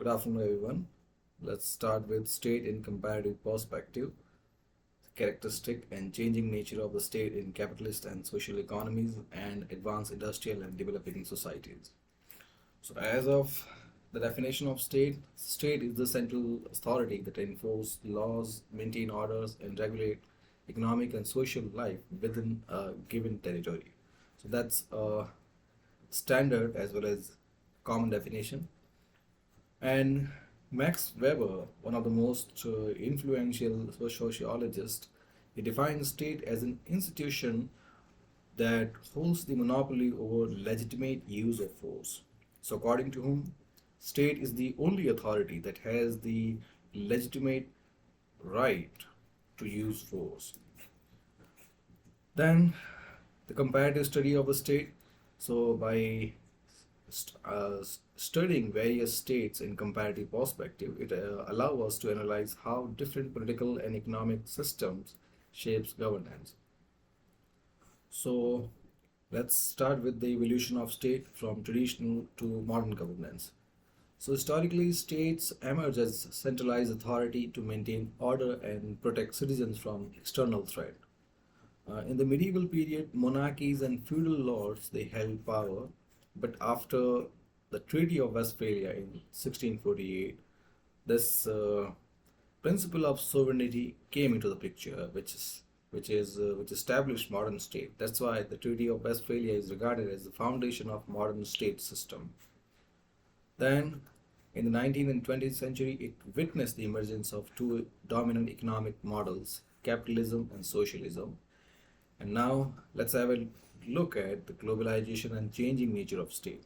Good afternoon, everyone. Let's start with state in comparative perspective, characteristic and changing nature of the state in capitalist and social economies and advanced industrial and developing societies. So, as of the definition of state, state is the central authority that enforces laws, maintain orders, and regulate economic and social life within a given territory. So, that's a standard as well as common definition. And Max Weber, one of the most influential sociologists, he defines state as an institution that holds the monopoly over legitimate use of force. So according to whom, state is the only authority that has the legitimate right to use force. Then the comparative study of a state. So by studying various states in comparative perspective, it allows us to analyze how different political and economic systems shapes governance. So let's start with the evolution of state from traditional to modern governance. So historically, states emerge as centralized authority to maintain order and protect citizens from external threat. In the medieval period, monarchies and feudal lords they held power, but after the Treaty of Westphalia in 1648, this principle of sovereignty came into the picture, which established modern state. That's why the Treaty of Westphalia is regarded as the foundation of modern state system. Then, in the 19th and 20th century, it witnessed the emergence of two dominant economic models, capitalism and socialism. And now let's have a look at the globalization and changing nature of state.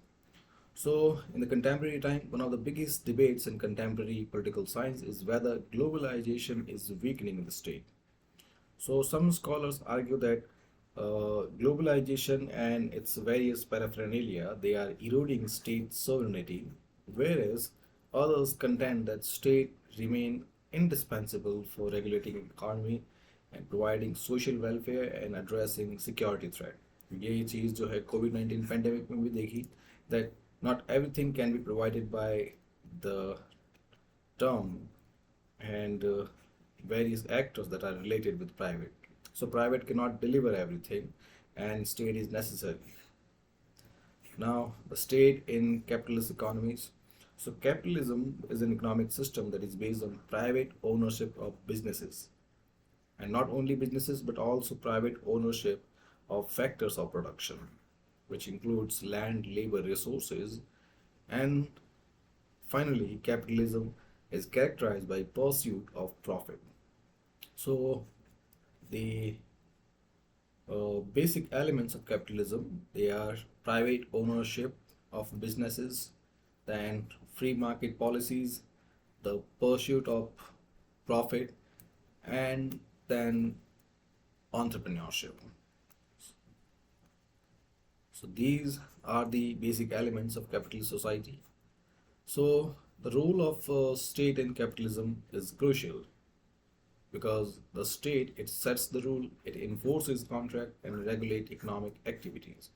So, in the contemporary time, one of the biggest debates in contemporary political science is whether globalization is weakening the state. So, some scholars argue that globalization and its various paraphernalia they are eroding state sovereignty, whereas others contend that state remain indispensable for regulating economy and providing social welfare and addressing security threat. ये चीज़ जो है कोविड-19 pandemic में भी देखी that not everything can be provided by the term and various actors that are related with private. So private cannot deliver everything and state is necessary. Now the state in capitalist economies. So capitalism is an economic system that is based on private ownership of businesses and not only businesses but also private ownership of factors of production, which includes land, labor, resources, and finally, capitalism is characterized by pursuit of profit. So, the basic elements of capitalism they are private ownership of businesses, then free market policies, the pursuit of profit, and then entrepreneurship. So these are the basic elements of capitalist society. So the role of state in capitalism is crucial because the state it sets the rule, it enforces contract and regulate economic activities.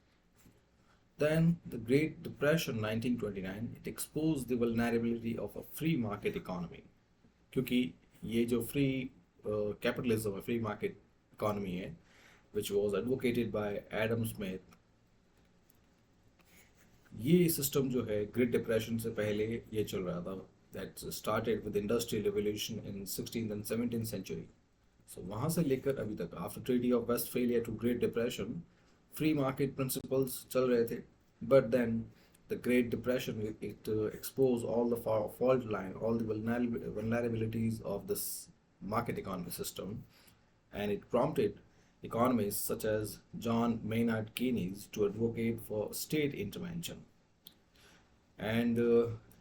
Then the Great Depression 1929 it exposed the vulnerability of a free market economy क्योंकि ये जो free capitalism है free market economy है which was advocated by Adam Smith ये system जो है great depression से पहले ये चल रहा था that started with industrial revolution in 16th and 17th century so वहाँ से लेकर अभी तक after treaty of Westphalia to great depression free market principles चल रहे थे but then the great depression it expose all the fault line all the vulnerabilities of this market economy system and it prompted economists such as John Maynard Keynes to advocate for state intervention. And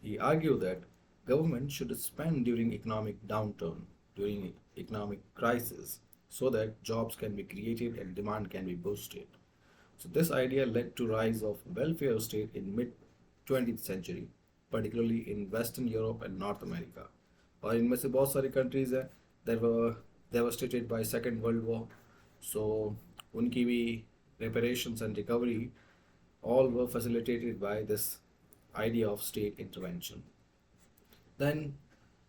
he argued that government should spend during economic downturn, during economic crisis, so that jobs can be created and demand can be boosted. So this idea led to rise of welfare state in mid 20th century, particularly in Western Europe and North America. और इनमें से बहुत सारी countries हैं that were devastated by Second World War. So उनकी भी reparations and recovery all were facilitated by this idea of state intervention. Then,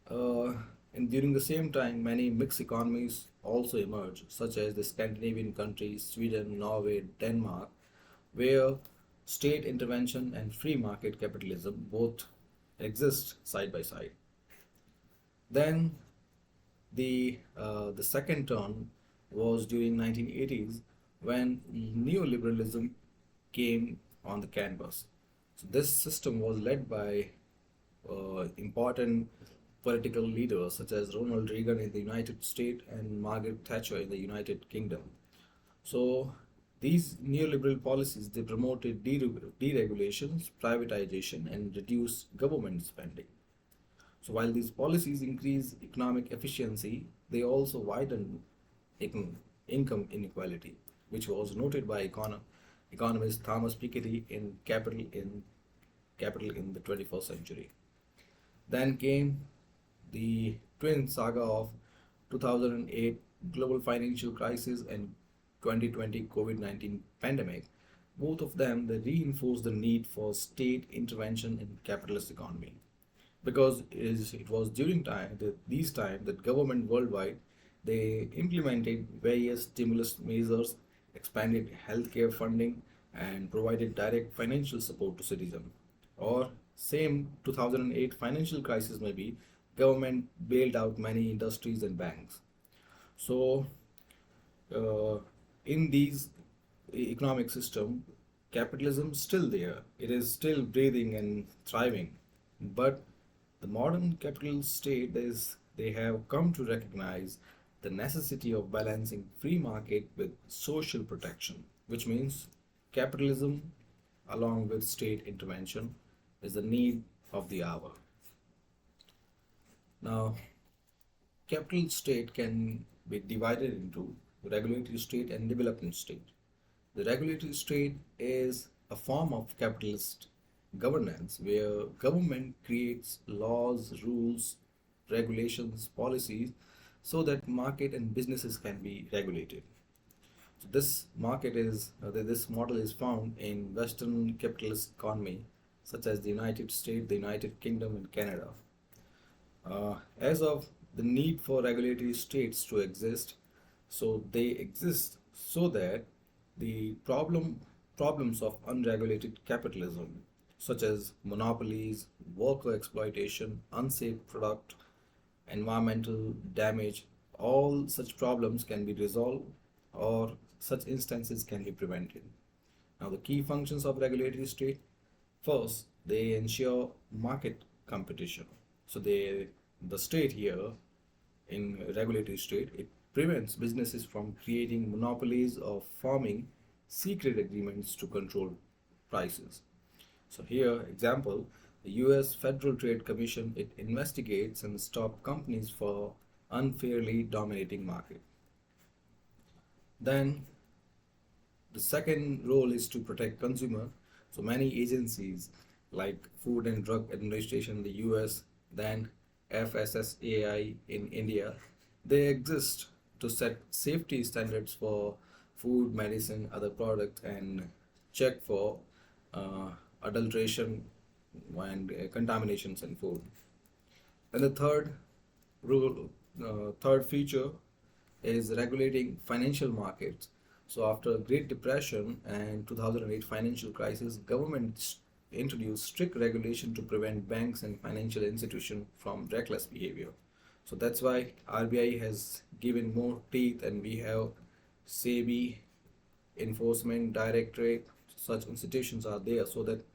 uh, and during the same time, many mixed economies also emerged, such as the Scandinavian countries, Sweden, Norway, Denmark, where state intervention and free market capitalism both exist side by side. Then the second turn was during 1980s when neoliberalism came on the canvas. So this system was led by important political leaders such as Ronald Reagan in the United States and Margaret Thatcher in the United Kingdom. So these neoliberal policies they promoted deregulations, privatization, and reduced government spending. So while these policies increase economic efficiency, they also widen econ- income inequality, which was noted by economist Thomas Piketty in Capital in the 21st century. Then came the twin saga of 2008 global financial crisis and 2020 COVID-19 pandemic. Both of them they reinforced the need for state intervention in capitalist economy because it was during these times that government worldwide they implemented various stimulus measures, expanded healthcare funding, and provided direct financial support to citizens. Or same 2008 financial crisis maybe government bailed out many industries and banks. So uh, in these economic system, capitalism still there. It is still breathing and thriving. But the modern capitalist state is they have come to recognize the necessity of balancing free market with social protection, which means capitalism along with state intervention is the need of the hour. Now, capital state can be divided into regulatory state and development state. The regulatory state is a form of capitalist governance where government creates laws, rules, regulations, policies so that market and businesses can be regulated. So this model is found in Western capitalist economy such as the United States, the United Kingdom, and Canada. As of the need for regulatory states to exist, so they exist so that the problems of unregulated capitalism, such as monopolies, worker exploitation, unsafe product, environmental damage, all such problems can be resolved or such instances can be prevented. Now, the key functions of regulatory state first, they ensure market competition. So, the state here in regulatory state, it prevents businesses from creating monopolies or forming secret agreements to control prices. So here, example, the US Federal Trade Commission, it investigates and stops companies for unfairly dominating market. Then the second role is to protect consumer. So many agencies like Food and Drug Administration in the US, then FSSAI in India, they exist to set safety standards for food, medicine, other products, and check for uh, adulteration and contaminations in food. And the third feature is regulating financial markets. So after Great Depression and 2008 financial crisis, government introduced strict regulation to prevent banks and financial institutions from reckless behavior. So that's why RBI has given more teeth, and we have SEBI, Enforcement Directorate, such institutions are there so that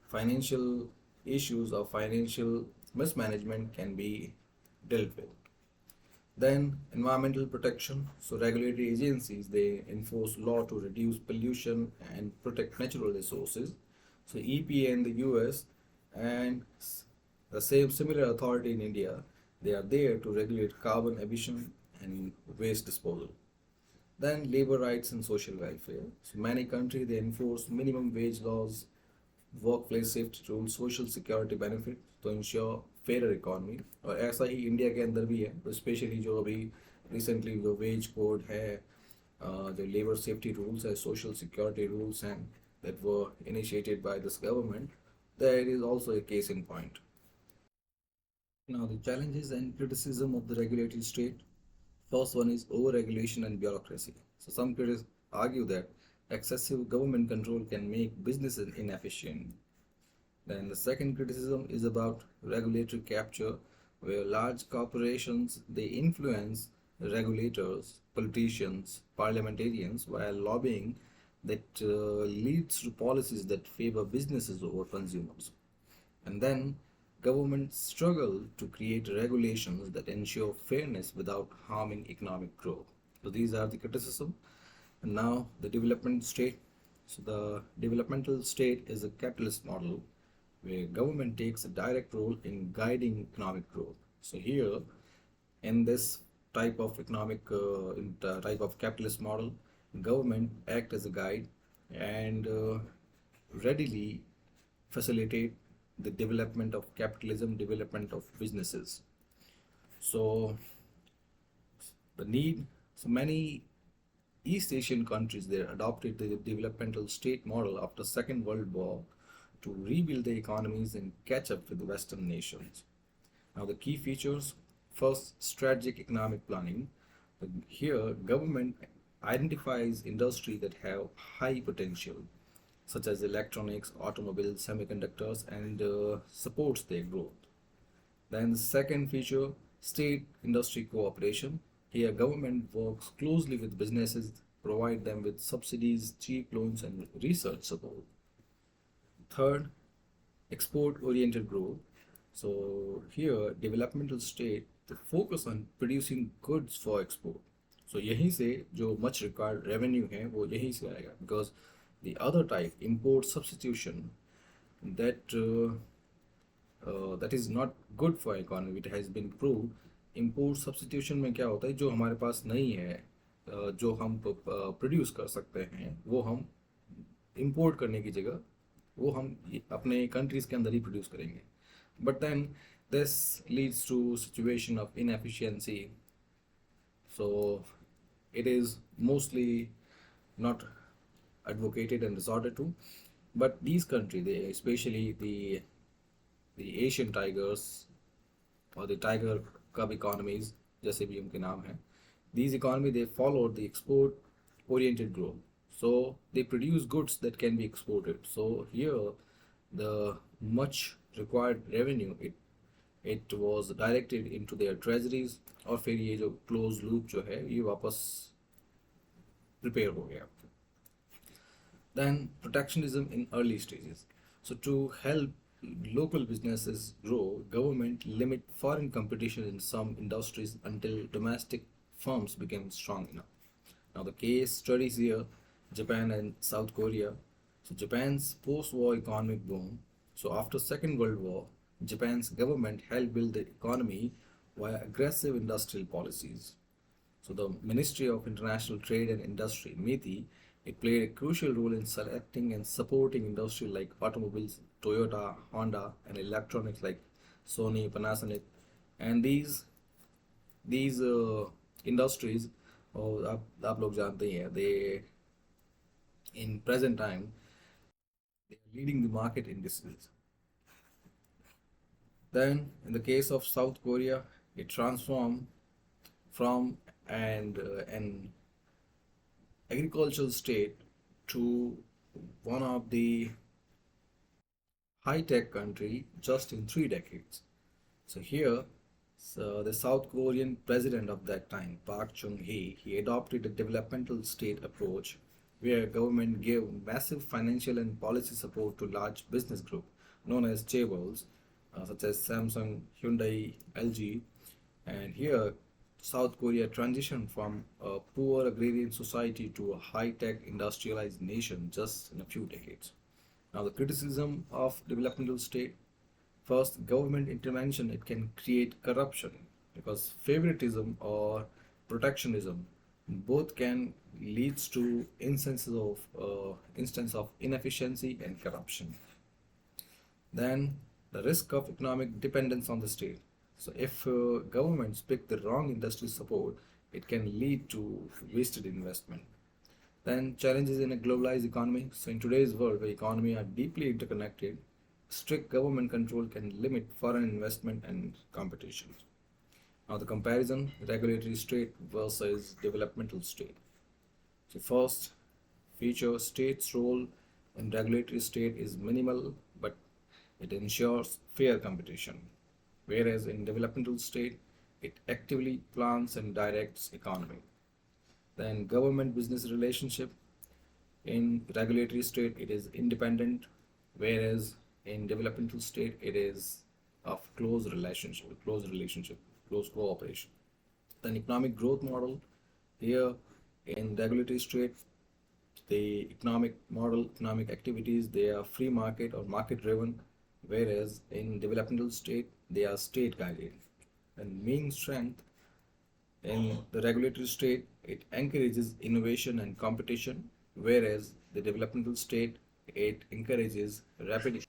financial issues or financial mismanagement can be dealt with. Then environmental protection. So regulatory agencies they enforce law to reduce pollution and protect natural resources. So EPA in the US and the same similar authority in India, they are there to regulate carbon emission and waste disposal. Then labor rights and social welfare. So many countries they enforce minimum wage laws, workplace safety rules, social security benefit to ensure fairer economy और ऐसा ही India के अंदर भी है specially जो अभी recently जो veg code है जो लेबर सेफ्टी रूल्स है सोशल सिक्योरिटी रूल्स हैं that were initiated by this government, there is also a case in point. Now, the challenges and criticism of the regulated state. First one is over-regulation and bureaucracy. So some critics argue that excessive government control can make businesses inefficient. Then the second criticism is about regulatory capture, where large corporations they influence regulators, politicians, parliamentarians while lobbying that leads to policies that favor businesses over consumers. And then governments struggle to create regulations that ensure fairness without harming economic growth. So these are the criticism. And now the development state. So the developmental state is a capitalist model where government takes a direct role in guiding economic growth. So here, in this type of capitalist model, government act as a guide and readily facilitate the development of capitalism, development of businesses. So the need, so many East Asian countries they adopted the developmental state model after Second World War to rebuild their economies and catch up with the Western nations. Now the key features: first, strategic economic planning. Here, government identifies industry that have high potential, such as electronics, automobiles, semiconductors, and supports their growth. Then the second feature, state industry cooperation. Here government works closely with businesses, provide them with subsidies, cheap loans and research support. Third, export oriented growth. So here developmental state they focus on producing goods for export. So यहीं से जो much required revenue है वो यहीं से आएगा, because the other type import substitution that that is not good for economy. It has been proved. Import substitution में क्या होता है, जो हमारे पास नहीं है जो हम प्रोड्यूस कर सकते हैं वो हम इंपोर्ट करने की जगह वो हम अपने कंट्रीज के अंदर ही प्रोड्यूस करेंगे. But then this leads to situation of inefficiency. So it is mostly not advocated and resorted to. But these countries, they, especially the Asian tigers or the tiger cub economies, जैसे भी उनके नाम हैं, these economies they follow the export oriented growth. So they produce goods that can be exported. So here the much required revenue it was directed into their treasuries, और फिर ये जो closed loop जो है ये वापस prepare हो गया. Then protectionism in early stages. So to help local businesses grow, government limit foreign competition in some industries until domestic firms became strong enough. Now the case studies here, Japan and South Korea. So Japan's post-war economic boom. So after Second World War, Japan's government helped build the economy via aggressive industrial policies. So the Ministry of International Trade and Industry, MITI, it played a crucial role in selecting and supporting industry like automobiles, Toyota, Honda, and electronics like Sony, Panasonic. And these industries, और आप लोग जानते ही हैं, they in present time they are leading the market in this field. Then in the case of South Korea, it transformed from an agricultural state to one of the high-tech country just in 3 decades. So here, so the South Korean president of that time, Park Chung-hee, he adopted a developmental state approach where government gave massive financial and policy support to large business groups known as chaebols, such as Samsung, Hyundai, LG. And here, South Korea transitioned from a poor agrarian society to a high-tech industrialized nation just in a few decades. Now, the criticism of developmental state: first, government intervention it can create corruption because favoritism or protectionism both can leads to instance of inefficiency and corruption. Then the risk of economic dependence on the state. So if governments pick the wrong industry support, it can lead to wasted investment. Then challenges in a globalized economy. So in today's world, where economy are deeply interconnected, strict government control can limit foreign investment and competition. Now, the comparison regulatory state versus developmental state. So, first, feature state's role in regulatory state is minimal, but it ensures fair competition. Whereas in developmental state, it actively plans and directs economy. Then government business relationship in regulatory state it is independent, whereas in developmental state it is of close cooperation. Then economic growth model here in regulatory state, the economic model, economic activities, they are free market or market driven, whereas in developmental state they are state guided. And main strength in the regulatory state, it encourages innovation and competition, whereas the developmental state, it encourages rapid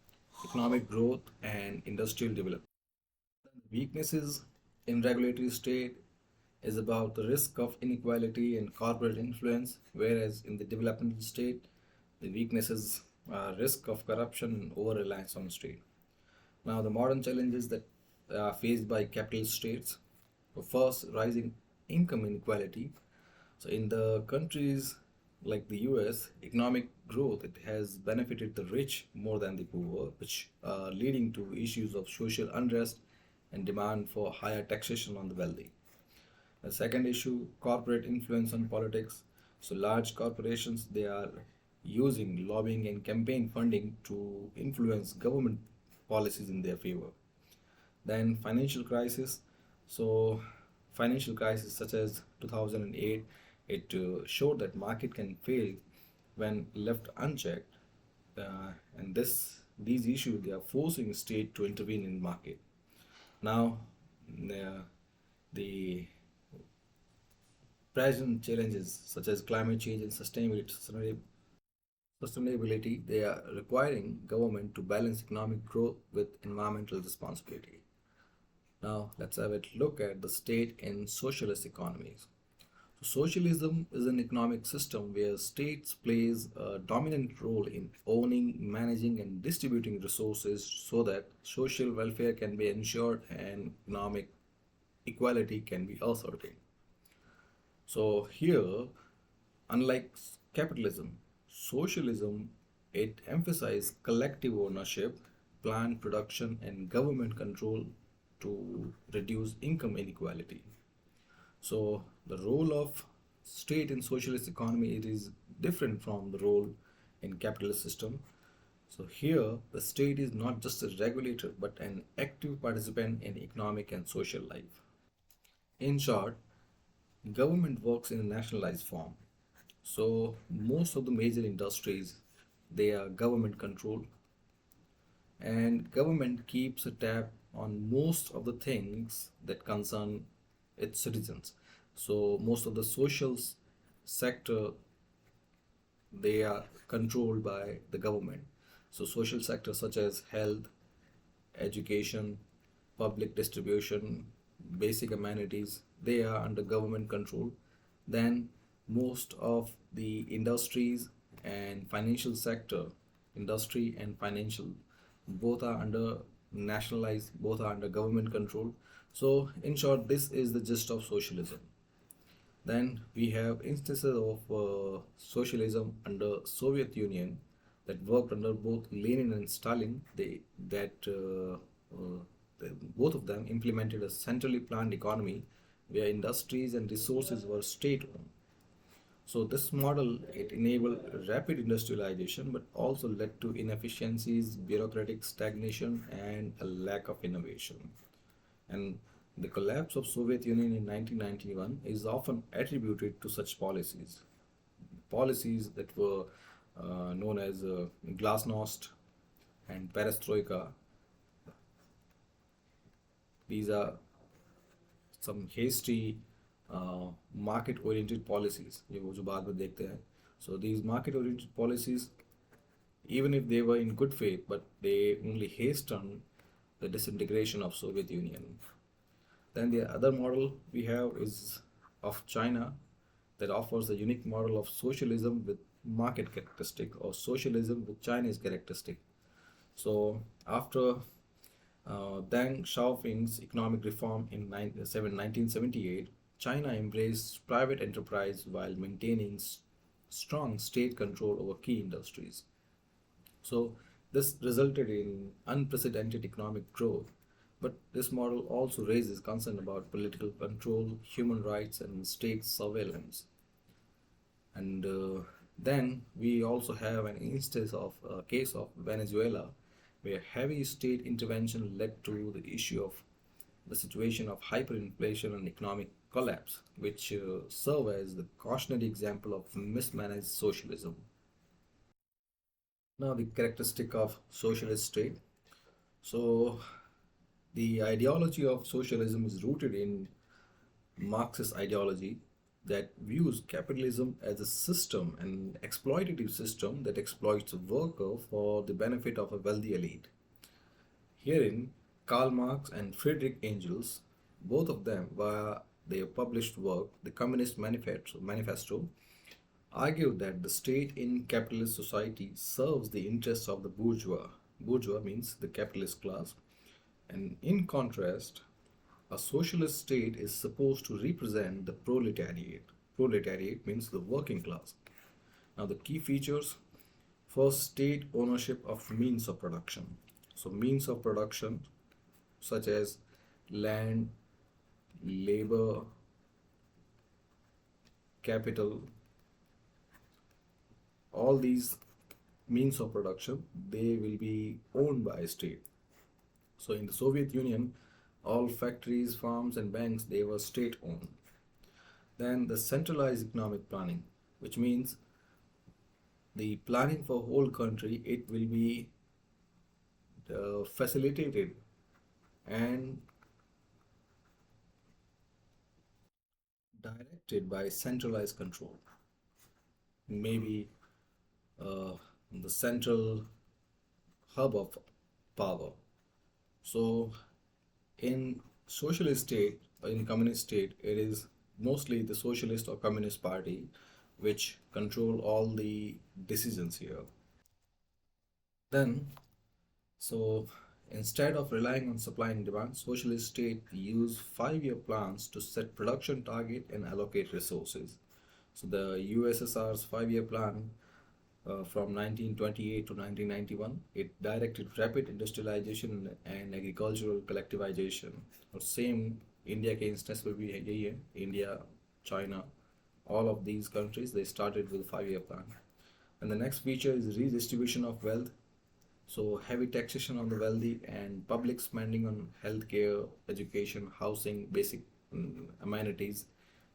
economic growth and industrial development. Weaknesses in regulatory state is about the risk of inequality and corporate influence, whereas in the developmental state, the weaknesses are risk of corruption and over reliance on state. Now, the modern challenges that are faced by capitalist states. So first, rising income inequality. So in the countries like the US, economic growth it has benefited the rich more than the poor, which are leading to issues of social unrest and demand for higher taxation on the wealthy. The second issue, corporate influence on politics. So large corporations they are using lobbying and campaign funding to influence government policies in their favor. Then financial crisis. So financial crisis such as 2008, it showed that market can fail when left unchecked, and these issues they are forcing state to intervene in market. Now, the present challenges such as climate change and sustainability, they are requiring government to balance economic growth with environmental responsibility. Now, let's have a look at the state in socialist economies. So socialism is an economic system where states plays a dominant role in owning, managing, and distributing resources so that social welfare can be ensured and economic equality can be ascertained. So here, unlike capitalism, socialism it emphasizes collective ownership, planned production, and government control to reduce income inequality. So the role of state in socialist economy it is different from the role in capitalist system. So here the state is not just a regulator but an active participant in economic and social life. In short, government works in a nationalized form. So most of the major industries they are government controlled and government keeps a tab on most of the things that concern its citizens. So most of the sector they are controlled by the government. So social sectors such as health, education, public distribution, basic amenities, they are under government control. Then most of the industries and financial sector, industry and financial, both are under nationalized, both are under government control. So in short, this is the gist of socialism. Then we have instances of socialism under Soviet Union that worked under both Lenin and Stalin. Both of them implemented a centrally planned economy where industries and resources were state-owned. So this model it enabled rapid industrialization, but also led to inefficiencies, bureaucratic stagnation, and a lack of innovation. And the collapse of Soviet Union in 1991 is often attributed to such policies. Policies that were known as Glasnost and Perestroika. These are some hasty market oriented policies ये वो जो बाद में देखते हैं. So these market oriented policies, even if they were in good faith, but they only hastened the disintegration of Soviet Union. Then the other model we have is of China that offers a unique model of socialism with market characteristic or socialism with Chinese characteristic. So after Deng Xiaoping's economic reform in 1978, China embraced private enterprise while maintaining strong state control over key industries. So this resulted in unprecedented economic growth. But this model also raises concern about political control, human rights, and state surveillance. And then we also have an instance of a case of Venezuela, where heavy state intervention led to the issue of the situation of hyperinflation and economic collapse, which serve as the cautionary example of mismanaged socialism. Now, the characteristic of socialist state. So, the ideology of socialism is rooted in Marxist ideology that views capitalism as a system, an exploitative system that exploits the worker for the benefit of a wealthy elite. Herein, Karl Marx and Friedrich Engels, both of them via their published work, the Communist Manifesto, argued that the state in capitalist society serves the interests of the bourgeois. Bourgeois means the capitalist class. And in contrast, a socialist state is supposed to represent the proletariat. Proletariat means the working class. Now, the key features: first, state ownership of means of production. So, means of production such as land, labor, capital, all these means of production, they will be owned by a state. So, in the Soviet Union, all factories, farms, and banks, they were state owned. Then the centralized economic planning, which means the planning for whole country, it will be facilitated and directed by centralized control. Maybe uh, the central hub of power. So in socialist state or in communist state, it is mostly the socialist or communist party which control all the decisions here. Then, so instead of relying on supply and demand, socialist state use 5-year plans to set production target and allocate resources. So the USSR's 5-year plan from 1928 to 1991, it directed rapid industrialization and agricultural collectivization. और same India के instance में भी यही है. India, China, all of these countries, they started with a 5-year plan. And the next feature is redistribution of wealth. So heavy taxation on the wealthy and public spending on healthcare, education, housing, basic amenities.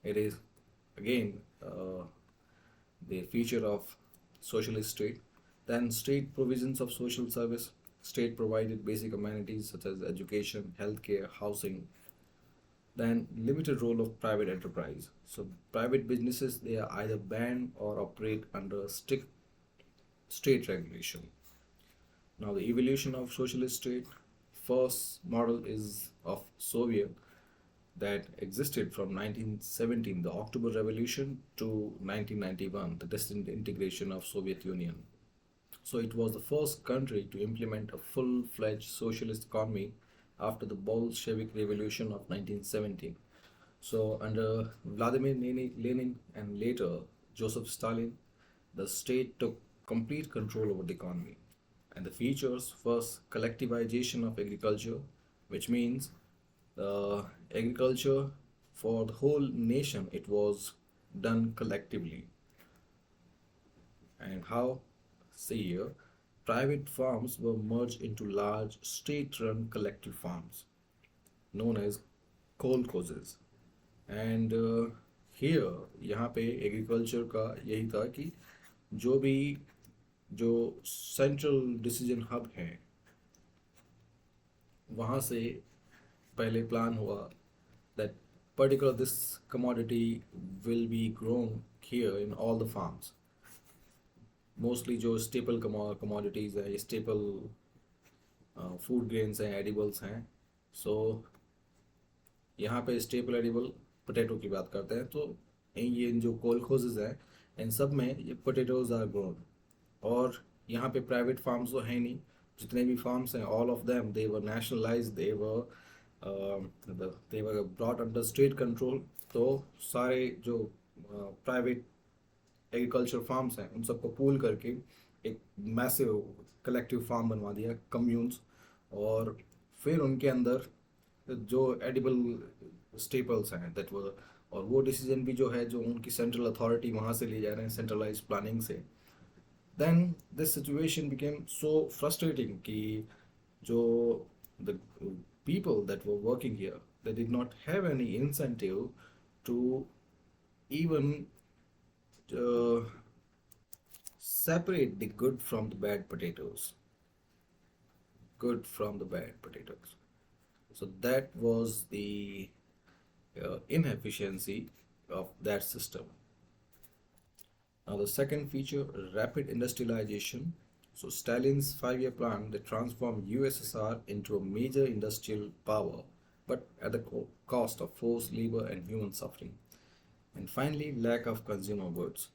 It is again the feature of socialist state. Then state provisions of social service. State provided basic amenities such as education, healthcare, housing. Then limited role of private enterprise. So private businesses, they are either banned or operate under strict state regulation. Now the evolution of socialist state. First model is of Soviet that existed from 1917, the October Revolution, to 1991, the disintegration of Soviet Union. So it was the first country to implement a full-fledged socialist economy after the Bolshevik Revolution of 1917. So under Vladimir Lenin and later Joseph Stalin, the state took complete control over the economy. And the features: first, collectivization of agriculture, which means agriculture for the whole nation, it was done collectively. And how? See here, private farms were merged into large state-run collective farms known as colchoses. And here यहाँ पे agriculture का यही था कि जो भी जो central decision hub है वहाँ से पहले प्लान हुआ that particular this commodity will be grown here in all the farms. Mostly जो स्टेपल कमोडिटीज़ है, स्टेपल फूड ग्रेन्स हैं, एडिबल्स हैं. सो यहाँ पे स्टेपल एडिबल पोटैटो की बात करते हैं. तो ये जो कोलखोजेज हैं इन सब में ये पोटैटोज आर ग्रोन. और यहाँ पे प्राइवेट फार्म्स तो हैं नहीं, जितने भी farms हैं, all of them, they were nationalized, they were brought under state control. तो सारे जो प्राइवेट एग्रीकल्चर फार्म्स हैं उन सबको पूल करके एक मैसिव कलेक्टिव फार्म बनवा दिया, कम्यून्स। और फिर उनके अंदर जो एडिबल स्टेपल्स हैं दैट वर, और वो डिसीजन भी जो है जो उनकी सेंट्रल अथॉरिटी वहाँ से ले जा रहे हैं सेंट्रलाइज प्लानिंग से। Then this situation became so frustrating कि जो the people that were working here, they did not have any incentive to even uh, separate the good from the bad potatoes. Good from the bad potatoes. So that was the inefficiency of that system. Now, the second feature, rapid industrialization. So, Stalin's 5 year plan that transformed USSR into a major industrial power, but at the cost of forced labor and human suffering. And finally, lack of consumer goods.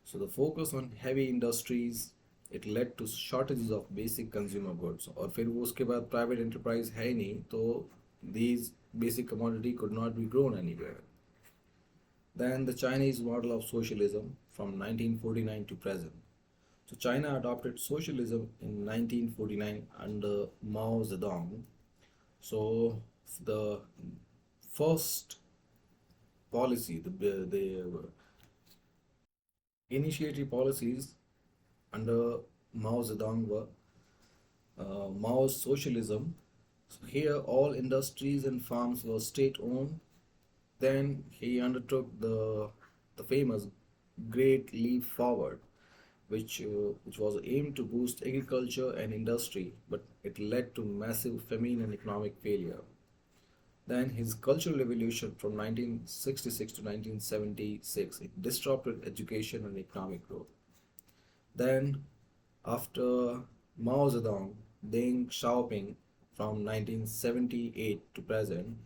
So, the focus on heavy industries, it led to shortages of basic consumer goods. और फिर वो उसके बाद private enterprise है ही नहीं, तो these basic commodity could not be grown anywhere. Then the Chinese model of socialism from 1949 to present. So China adopted socialism in 1949 under Mao Zedong. So the first policy, the initiatory policies under Mao Zedong were Mao's socialism. So here all industries and farms were state-owned. Then he undertook the famous Great Leap Forward, which was aimed to boost agriculture and industry, but it led to massive famine and economic failure. Then his Cultural Revolution from 1966 to 1976, it disrupted education and economic growth. Then, after Mao Zedong, Deng Xiaoping from 1978 to present,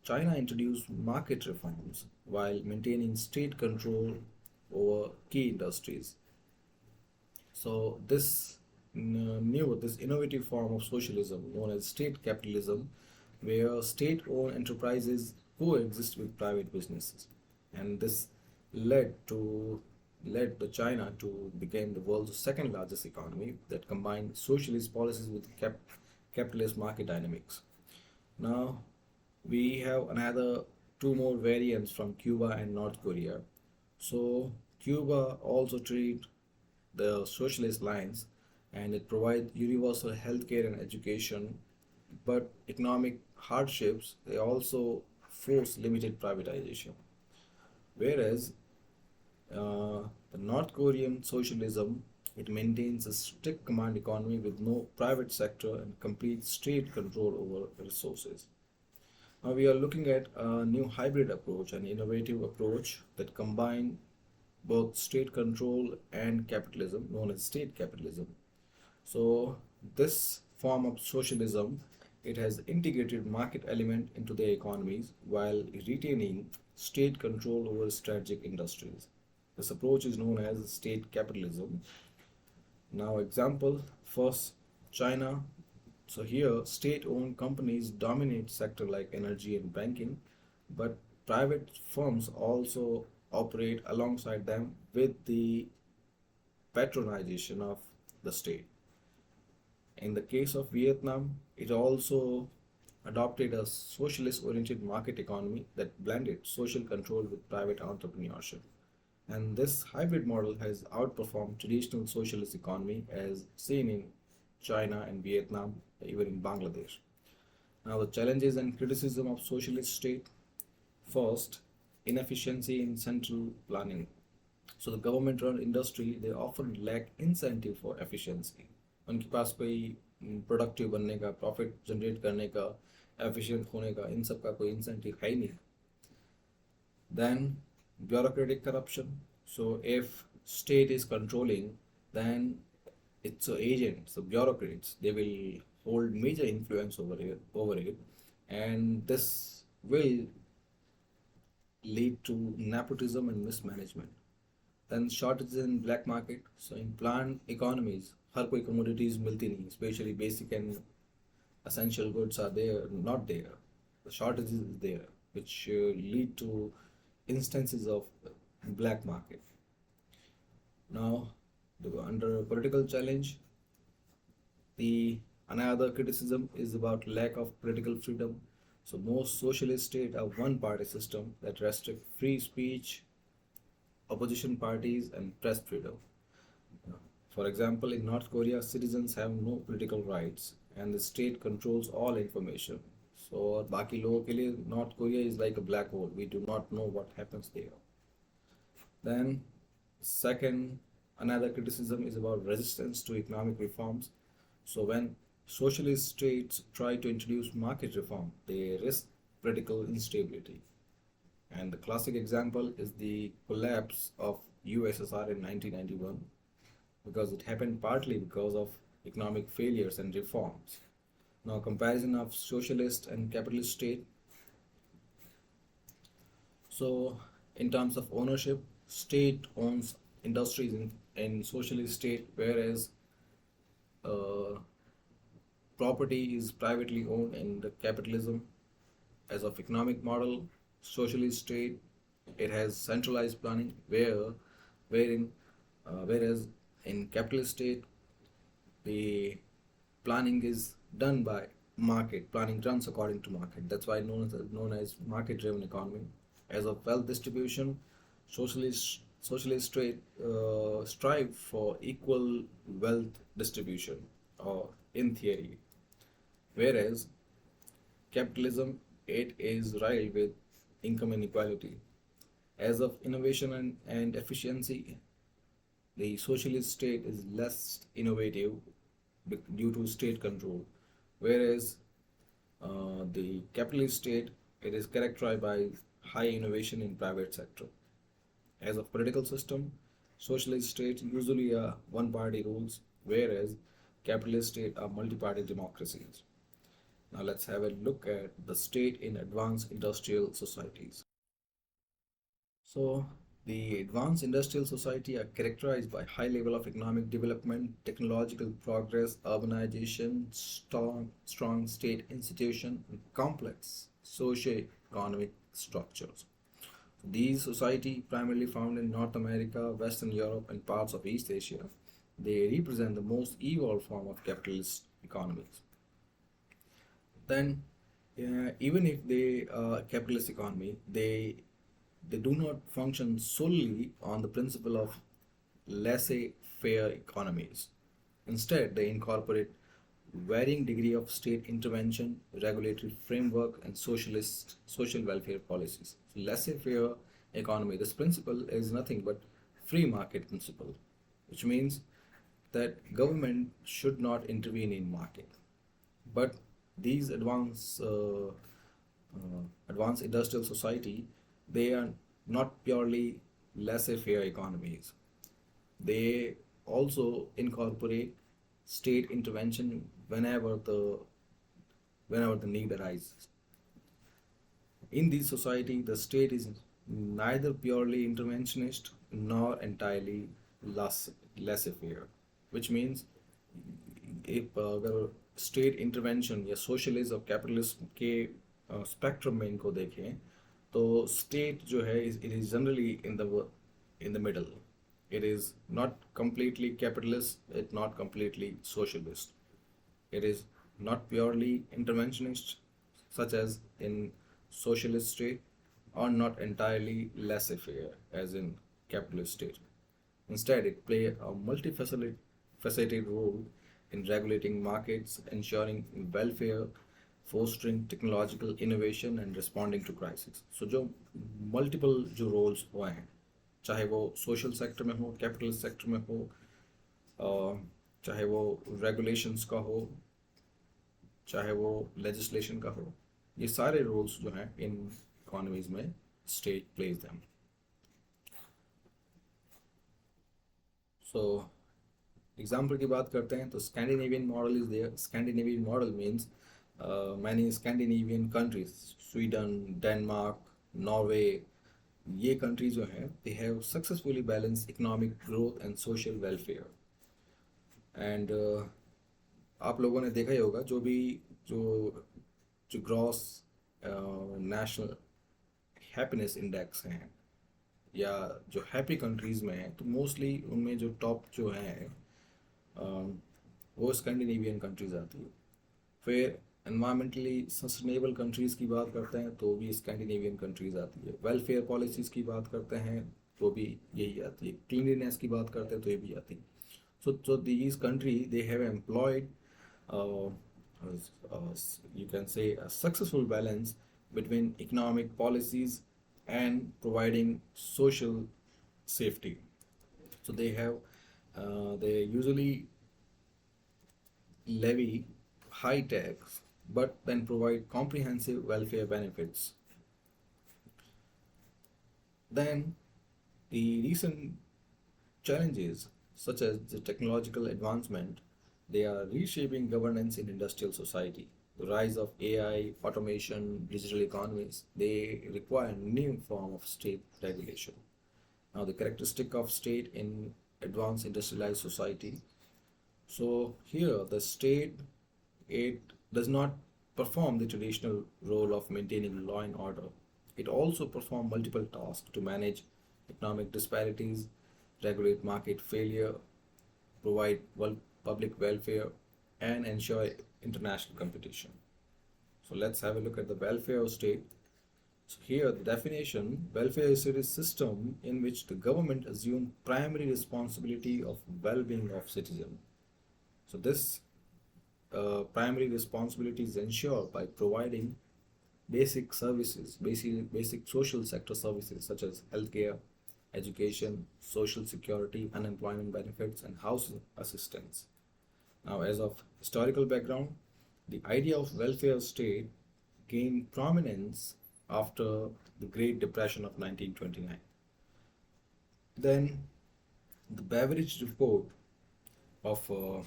China introduced market reforms while maintaining state control over key industries. So this innovative form of socialism known as state capitalism, where state-owned enterprises coexist with private businesses, and this led to led the China to become the world's second largest economy that combined socialist policies with capitalist market dynamics. Now we have another two more variants from Cuba and North Korea. So Cuba also treat the socialist lines, and it provides universal healthcare and education, but economic hardships they also force limited privatization. Whereas the North Korean socialism, it maintains a strict command economy with no private sector and complete state control over resources. Now we are looking at a new hybrid approach, an innovative approach that combine both state control and capitalism, known as state capitalism. So this form of socialism, it has integrated market element into their economies while retaining state control over strategic industries. This approach is known as state capitalism. Now example, first China. So here state-owned companies dominate sector like energy and banking, but private firms also operate alongside them with the patronization of the state. In the case of Vietnam, it also adopted a socialist oriented market economy that blended social control with private entrepreneurship. And this hybrid model has outperformed traditional socialist economy as seen in China and Vietnam, even in Bangladesh. Now, the challenges and criticism of socialist state. First, inefficiency in central planning. So the government-run industry they often lack incentive for efficiency. उनके पास कोई productive बनने का, profit generate करने का, efficient होने का, इन सब का कोई इंसेंटिव है ही नहीं. Then bureaucratic corruption. So if state is controlling, then it's agents, the bureaucrats, they will hold major influence over it, and this will lead to nepotism and mismanagement. Then shortages in black market. So in planned economies, हर कोई commodities मिलती नहीं, especially basic and essential goods are there, not there. The shortages is there, which lead to instances of black market. Now, under political challenge, the another criticism is about lack of political freedom. So most socialist states are one-party system that restrict free speech, opposition parties, and press freedom. For example, in North Korea, citizens have no political rights, and the state controls all information. So, बाकी लोगों के लिए North Korea is like a black hole. We do not know what happens there. Then, second, another criticism is about resistance to economic reforms. So, when socialist states try to introduce market reform, they risk political instability. And the classic example is the collapse of USSR in 1991, because it happened partly because of economic failures and reforms. Now, comparison of socialist and capitalist state. So, in terms of ownership, state owns industries in socialist state, whereas uh, property is privately owned in the capitalism. As of economic model, socialist state, it has centralized planning, wherein whereas in capitalist state, the planning is done by market. Planning runs according to market. That's why known as market-driven economy. As of wealth distribution, socialist state strive for equal wealth distribution, or in theory, whereas capitalism, it is rife with income inequality. As of innovation and efficiency, the socialist state is less innovative due to state control, whereas the capitalist state, it is characterized by high innovation in private sector. As of political system, socialist states usually are one-party rules, whereas capitalist states are multi-party democracies. Now let's have a look at the state in advanced industrial societies. So the advanced industrial society are characterized by high level of economic development, technological progress, urbanization, strong state institution, and complex socio-economic structures. These society primarily found in North America, Western Europe, and parts of East Asia. They represent the most evolved form of capitalist economies. Then, even if they are capitalist economy, they do not function solely on the principle of laissez-faire economies. Instead, they incorporate varying degree of state intervention, regulatory framework, and social welfare policies. So laissez-faire economy. This principle is nothing but free market principle, which means that government should not intervene in market. But these advanced industrial society, they are not purely laissez-faire economies. They also incorporate state intervention whenever the need arises. In this society, the state is neither purely interventionist nor entirely laissez-faire, which means if अगर state intervention या socialism और capitalism के spectrum में इनको देखें, तो state जो है it is generally in the middle. It is not completely capitalist, it's not completely socialist. It is not purely interventionist, such as in socialist state, or not entirely laissez-faire, as in capitalist state. Instead, it plays a multifaceted role in regulating markets, ensuring welfare, fostering technological innovation, and responding to crisis. So, जो multiple जो roles हुए हैं, चाहे वो social sector में हो, capital sector में हो, चाहे वो रेगुलेशंस का हो, चाहे वो लेजिस्लेशन का हो, ये सारे रोल्स जो हैं इन इकोनॉमीज में state plays them. So example की बात करते हैं तो Scandinavian model is there. Scandinavian model means many Scandinavian countries, Sweden, Denmark, Norway, ये कंट्रीज जो हैं they have successfully balance economic growth and social welfare. And आप लोगों ने देखा ही होगा जो जो ग्रॉस नेशनल हैप्पीनेस इंडेक्स हैं या जो हैप्पी कंट्रीज़ में हैं, तो मोस्टली उनमें जो टॉप जो हैं वो स्कैंडिनेवियन कंट्रीज़ आती है। फिर एनवायरमेंटली सस्टेनेबल कंट्रीज़ की बात करते हैं तो भी स्कैंडिनेवियन कंट्रीज़ आती है। वेलफेयर पॉलिसीज़ की बात करते हैं तो भी यही आती है। क्लीनलीनेस की बात करते हैं तो ये भी आती है। So these countries they have employed uh, you can say a successful balance between economic policies and providing social safety. So they usually levy high tax but then provide comprehensive welfare benefits. Then the recent challenges, such as the technological advancement, they are reshaping governance in industrial society. The rise of AI, automation, digital economies, they require new form of state regulation. Now, the characteristic of state in advanced industrialized society. So here, the state it does not perform the traditional role of maintaining law and order. It also performs multiple tasks to manage economic disparities, regulate market failure, provide public welfare, and ensure international competition. So let's have a look at the welfare state. So here the definition, welfare state is a system in which the government assumes primary responsibility of well-being of citizens. So this primary responsibility is ensured by providing basic services, basic social sector services such as healthcare, education, social security, unemployment benefits, and housing assistance. Now, as of historical background, the idea of welfare state gained prominence after the Great Depression of 1929. Then, the Beveridge Report of for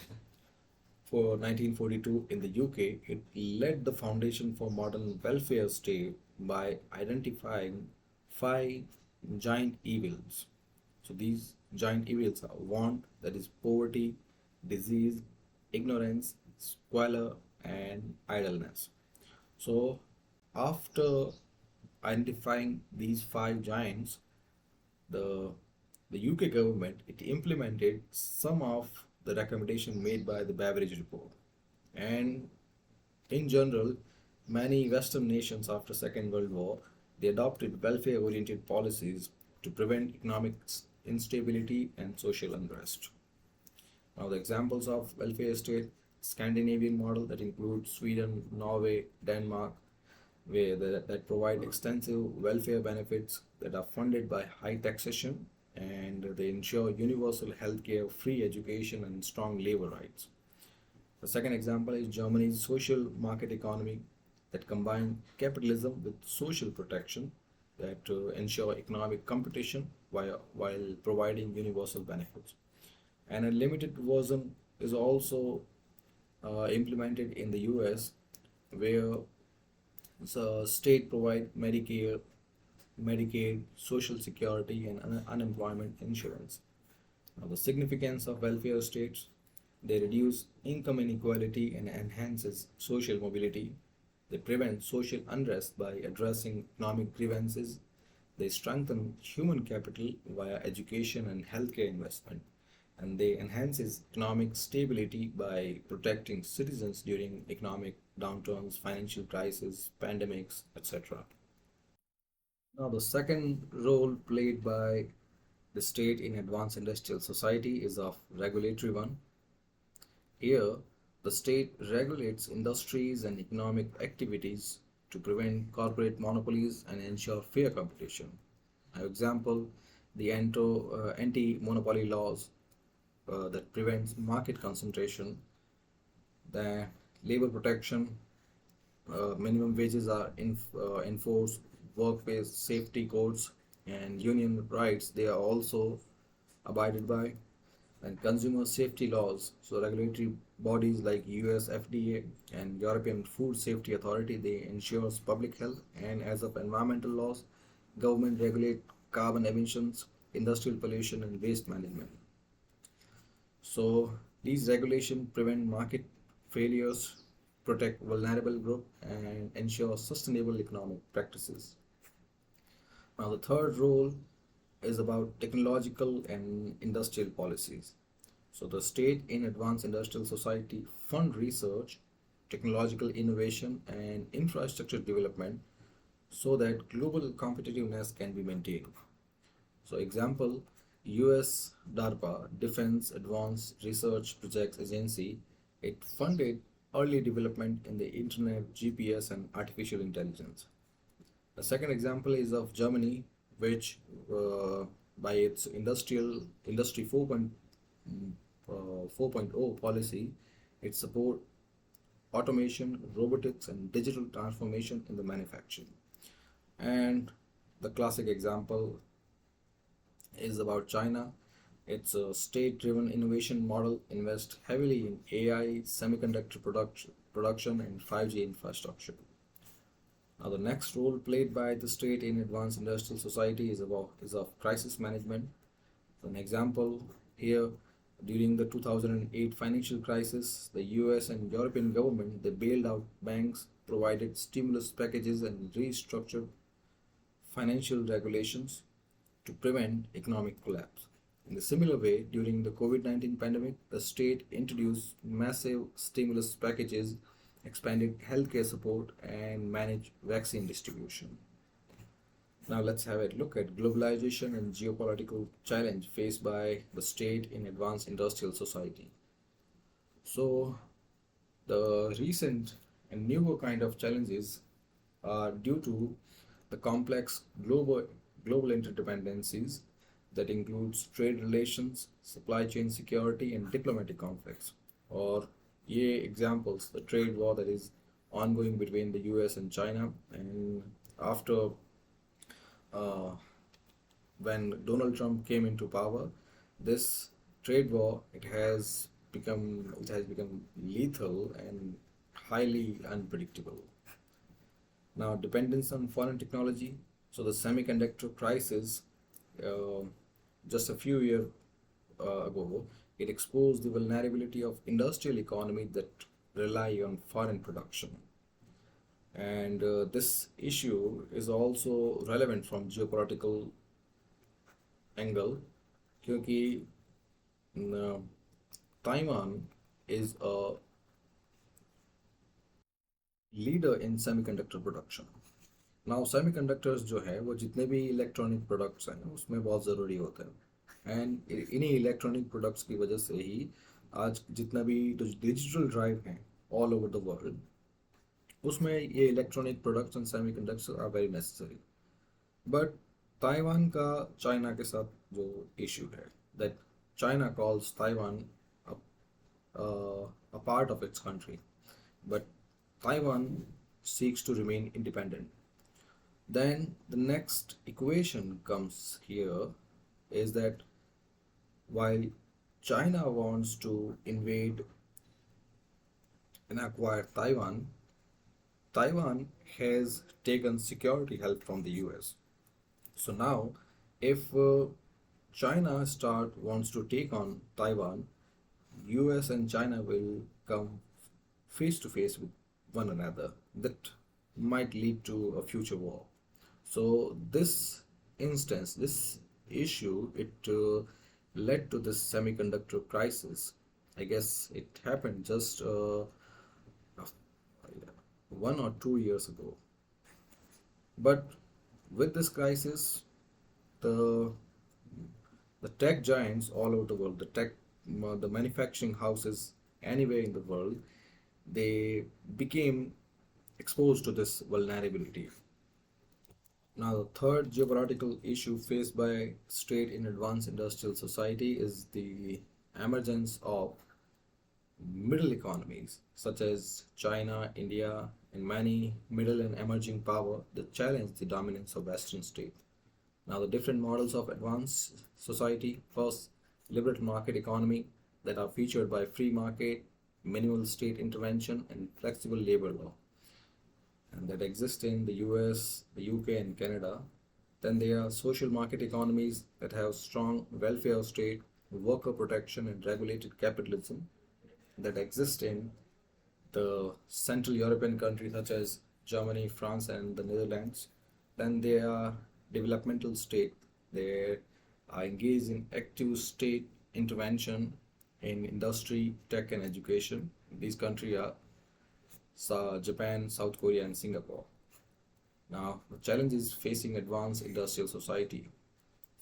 1942 in the UK, it laid the foundation for modern welfare state by identifying five giant evils. So these giant evils are want, that is poverty, disease, ignorance, squalor, and idleness. So after identifying these five giants, the the UK government it implemented some of the recommendation made by the Beveridge report. And in general, many Western nations after Second World War they adopted welfare-oriented policies to prevent economic instability and social unrest. Now, the examples of welfare state Scandinavian model that include Sweden, Norway, Denmark, that provide extensive welfare benefits that are funded by high taxation and they ensure universal health care, free education, and strong labor rights. The second example is Germany's social market economy that combine capitalism with social protection that ensure economic competition while providing universal benefits. And a limited version is also implemented in the US where the state provide Medicare, Medicaid, Social Security, and unemployment insurance. Now, the significance of welfare states, they reduce income inequality and enhances social mobility. They prevent social unrest by addressing economic grievances. They strengthen human capital via education and healthcare investment. And they enhances economic stability by protecting citizens during economic downturns, financial crises, pandemics, etc. Now, the second role played by the state in advanced industrial society is of regulatory one. Here, the state regulates industries and economic activities to prevent corporate monopolies and ensure fair competition. For example, the anti-monopoly laws that prevents market concentration, the labor protection, minimum wages are enforced, workplace safety codes, and union rights they are also abided by, and consumer safety laws. So regulatory bodies like US FDA and European Food Safety Authority they ensures public health, and as of environmental laws, government regulate carbon emissions, industrial pollution, and waste management. So These regulations prevent market failures, protect vulnerable groups, and ensure sustainable economic practices. Now, the third role is about technological and industrial policies. So, the state in advanced industrial society fund research, technological innovation, and infrastructure development so that global competitiveness can be maintained. So, example, US DARPA, Defense Advanced Research Projects Agency, it funded early development in the internet, GPS, and artificial intelligence. The second example is of Germany, which by its industry 4.0 policy, it support automation, robotics, and digital transformation in the manufacturing. And the classic example is about China. Its state-driven innovation model invests heavily in AI, semiconductor production, and 5G infrastructure. Now, the next role played by the state in advanced industrial society is of crisis management. So an example here, during the 2008 financial crisis, the US and European government they bailed out banks, provided stimulus packages, and restructured financial regulations to prevent economic collapse. In a similar way, during the COVID-19 pandemic, the state introduced massive stimulus packages, expanded healthcare support, and managed vaccine distribution. Now let's have a look at globalization and geopolitical challenge faced by the state in advanced industrial society. So the recent and newer kind of challenges are due to the complex global interdependencies that includes trade relations, supply chain security, and diplomatic conflicts. Or, examples, the trade war that is ongoing between the US and China, and after uh, when Donald Trump came into power, this trade war it has become lethal and highly unpredictable. Now, dependence on foreign technology. So the semiconductor crisis, uh, just a few years ago, it exposed the vulnerability of industrial economy that rely on foreign production. And this issue is also relevant from geopolitical angle, क्योंकि न, Taiwan is a leader in semiconductor production. Now semiconductors जो है वो जितने भी electronic products हैं उसमें बहुत ज़रूरी होते हैं एंड इन्हीं इलेक्ट्रॉनिक प्रोडक्ट्स की वजह से ही आज जितना भी डिजिटल ड्राइव हैं ऑल ओवर द वर्ल्ड उसमें ये electronic products and semiconductors are very necessary but Taiwan का चाइना के साथ जो इशू है that China calls Taiwan a part of its country, but Taiwan seeks to remain independent. Then the next equation comes here is that while China wants to invade and acquire Taiwan, Taiwan has taken security help from the US. So now, if China wants to take on Taiwan, US and China will come face to face with one another. That might lead to a future war. So this issue, it led to this semiconductor crisis. I guess it happened just 1 or 2 years ago. But with this crisis, the the tech giants all over the world, the manufacturing houses anywhere in the world, they became exposed to this vulnerability. Now, the third geopolitical issue faced by state in advanced industrial society is the emergence of middle economies such as China, India, and many middle and emerging power that challenge the dominance of Western state. Now, the different models of advanced society: first, liberal market economy that are featured by free market, minimal state intervention, and flexible labor law, and that exist in the US, the UK, and Canada. Then there are social market economies that have strong welfare state, worker protection and regulated capitalism that exist in the Central European countries such as Germany, France, and the Netherlands. Then they are developmental state. They are engaged in active state intervention in industry, tech, and education. These countries are Japan, South Korea, and Singapore. Now, the challenge is facing advanced industrial society.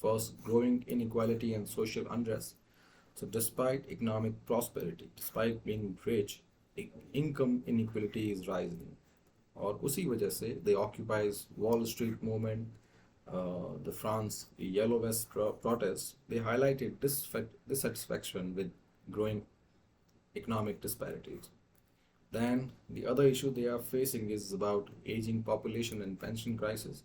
First, growing inequality and social unrest. So, despite economic prosperity, despite being rich, income inequality is rising. और उसी वजह से the Occupy's Wall Street movement, the France Yellow Vest protests, they highlighted dissatisfaction with growing economic disparities. Then the other issue they are facing is about aging population and pension crisis.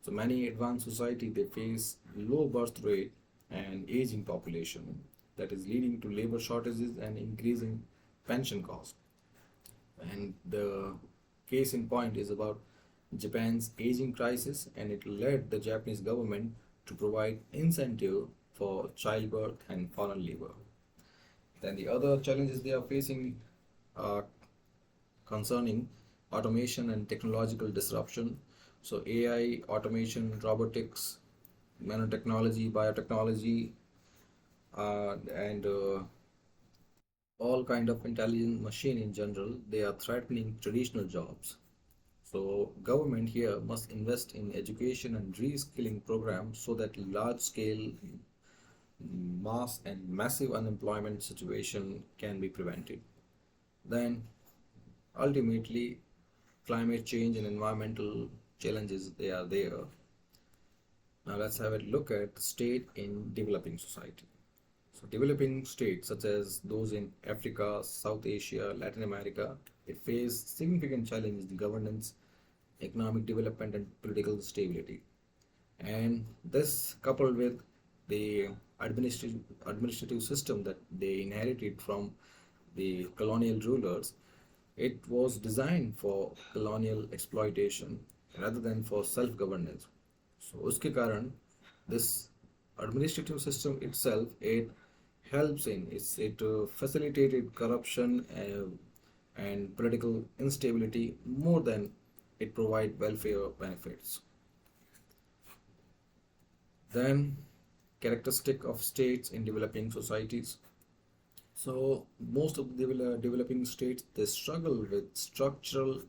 So many advanced society they face low birth rate and aging population that is leading to labor shortages and increasing pension costs. And the case in point is about Japan's aging crisis, and it led the Japanese government to provide incentive for childbirth and foreign labor. Then the other challenges they are facing are concerning automation and technological disruption. So AI, automation, robotics, nanotechnology, biotechnology, and all kind of intelligent machine in general, they are threatening traditional jobs. So government here must invest in education and reskilling programs so that large scale mass and massive unemployment situation can be prevented. Then ultimately climate change and environmental challenges they are there. Now let's have a look at state in developing society. So developing states such as those in Africa, South Asia, Latin America, they face significant challenges in governance, economic development, and political stability. And this coupled with the administrative system that they inherited from the colonial rulers, it was designed for colonial exploitation rather than for self-governance. So उसके कारण this administrative system itself it helps in it facilitated corruption and political instability more than it provide welfare benefits. Then characteristic of states in developing societies. So most of the developing states they struggle with structural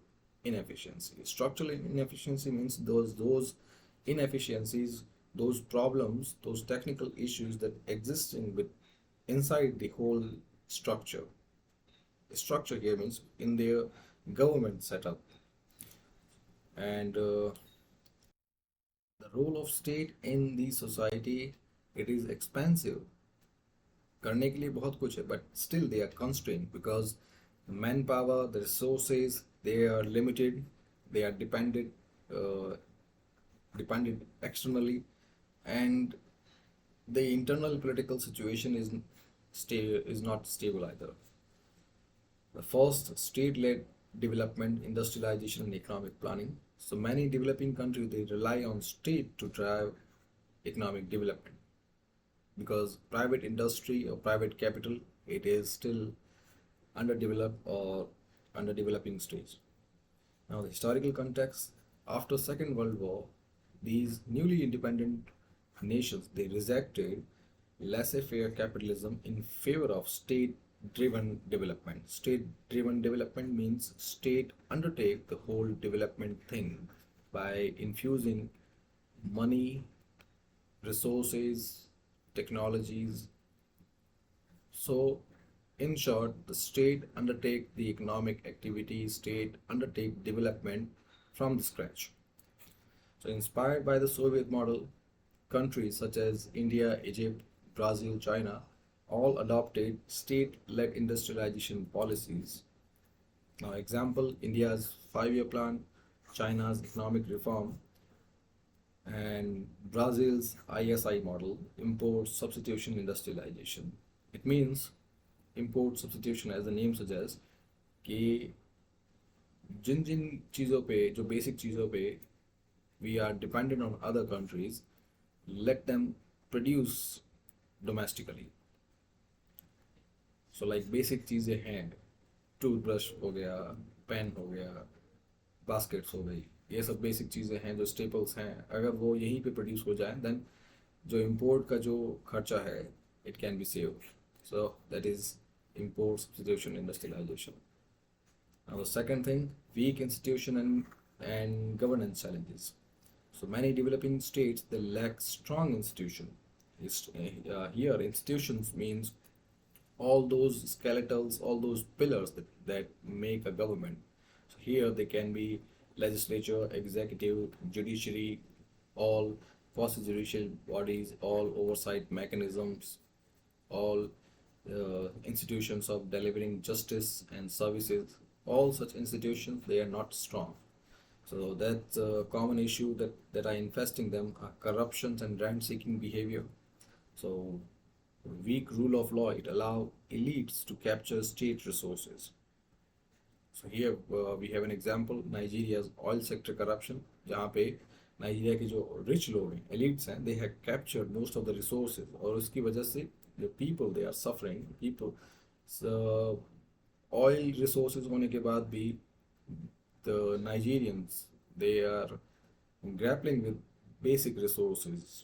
inefficiency. Structural inefficiency means those inefficiencies, those problems, those technical issues that exist inside the whole structure. The structure here means in their government setup, and the role of state in the society it is expansive. करने के लिए बहुत कुछ है, but still they are constrained because the manpower, the resources, they are limited, they are uh, dependent externally, and the internal political situation is not stable either. The first, state-led development, industrialization, and economic planning. So many developing countries they rely on state to drive economic development because private industry or private capital it is still underdeveloped or underdeveloping stage. Now the historical context after Second World War, these newly independent nations they rejected laissez-faire capitalism in favor of state-driven development. State-driven development means state undertake the whole development thing by infusing money, resources, technologies. So, in short, the state undertake the economic activity, state undertake development from the scratch. So, inspired by the Soviet model, countries such as India, Egypt, Brazil, China all adopted state-led industrialization policies. Now, example India's 5-year plan, China's economic reform, and Brazil's ISI model, import substitution industrialization. It means import substitution as the name suggests कि जिन जिन चीज़ों पे जो basic चीज़ों पे we are dependent on other countries, let them produce domestically. So like basic चीज़ें हैं, toothbrush हो गया, पेन हो गया, बास्केट्स हो गई, ये सब बेसिक चीज़ें हैं जो स्टेपल्स हैं। अगर वो यहीं पे प्रोड्यूस हो जाए देन जो इम्पोर्ट का जो खर्चा है it can be save. So that is import substitution industrialization. Now the second thing, weak institution and governance challenges. So many developing states they lack strong institution. Here institutions means all those skeletals, all those pillars that make a government. So here they can be legislature, executive, judiciary, all quasi-judicial bodies, all oversight mechanisms, all institutions of delivering justice and services. All such institutions they are not strong. So that's a common issue that are infesting them are corruptions and rent-seeking behavior. So weak rule of law it allow elites to capture state resources. So here we have an example Nigeria's oil sector corruption जहाँ पे Nigeria के जो rich लोग हैं elites हैं they have captured most of the resources और उसकी वजह से the people they are suffering people oil resources होने के बाद भी the Nigerians they are grappling with basic resources.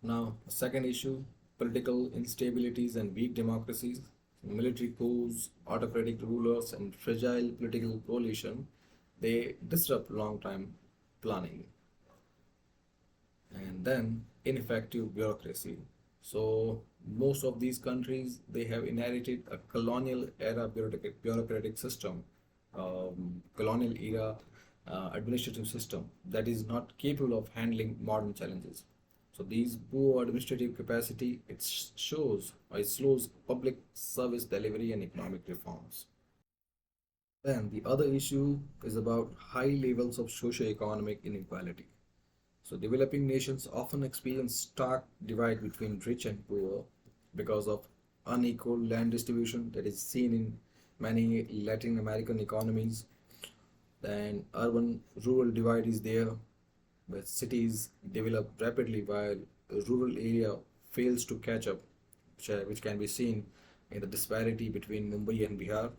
Now, second issue, political instabilities and weak democracies, military coups, autocratic rulers, and fragile political coalition, they disrupt long-term planning. And then ineffective bureaucracy. So most of these countries they have inherited a colonial era bureaucratic system, colonial era administrative system that is not capable of handling modern challenges. So these poor administrative capacity it shows or it slows public service delivery and economic reforms. Then the other issue is about high levels of socio-economic inequality. So developing nations often experience stark divide between rich and poor because of unequal land distribution that is seen in many Latin American economies. Then urban rural divide is there where cities develop rapidly while a rural area fails to catch up, which can be seen in the disparity between Mumbai and Bihar.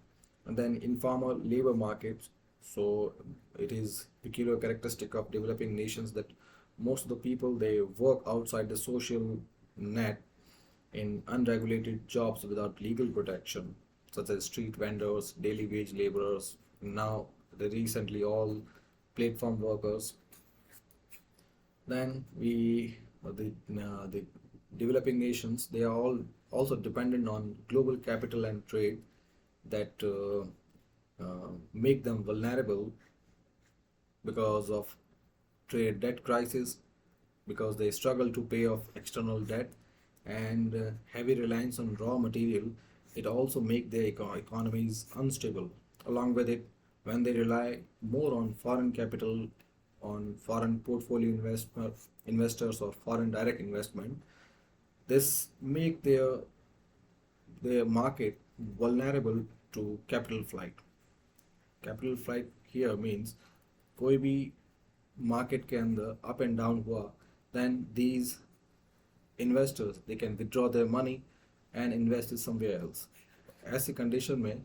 And then informal labor markets. So it is peculiar characteristic of developing nations that most of the people they work outside the social net in unregulated jobs without legal protection, such as street vendors, daily wage laborers, now the recently all platform workers. Then the developing nations they are all also dependent on global capital and trade that make them vulnerable because of trade debt crisis, because they struggle to pay off external debt, and heavy reliance on raw material it also make their economies unstable. Along with it, when they rely more on foreign capital, on foreign portfolio investors or foreign direct investment, this make their market vulnerable to capital flight. Capital flight here means कोई भी market के अंदर up and down हुआ then these investors they can withdraw their money and invest it somewhere else. ऐसी condition में